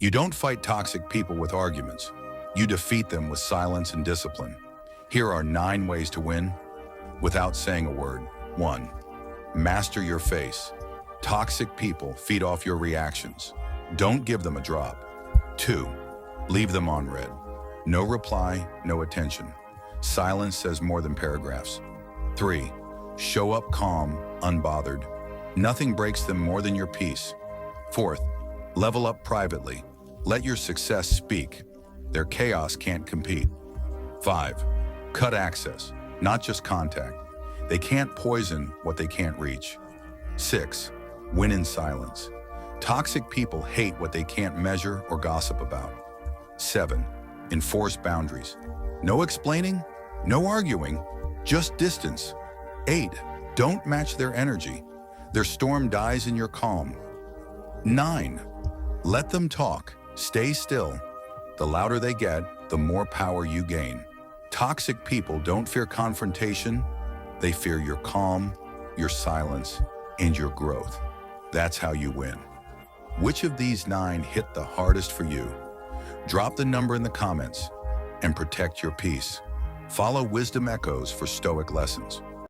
You don't fight toxic people with arguments. You defeat them with silence and discipline. Here are 9 ways to win without saying a word. 1. Master your face. Toxic people feed off your reactions. Don't give them a drop. 2. Leave them on red. No reply, no attention. Silence says more than paragraphs. 3. Show up calm, unbothered. Nothing breaks them more than your peace. 4th, level up privately. Let your success speak. Their chaos can't compete. 5. Cut access, not just contact. They can't poison what they can't reach. 6. Win in silence. Toxic people hate what they can't measure or gossip about. 7. Enforce boundaries. No explaining, no arguing, just distance. 8. Don't match their energy. Their storm dies in your calm. 9. Let them talk. Stay still. The louder they get, the more power you gain. Toxic people don't fear confrontation. They fear your calm, your silence, and your growth. That's how you win. Which of these 9 hit the hardest for you? Drop the number in the comments and protect your peace. Follow Wisdom Echoes for Stoic lessons.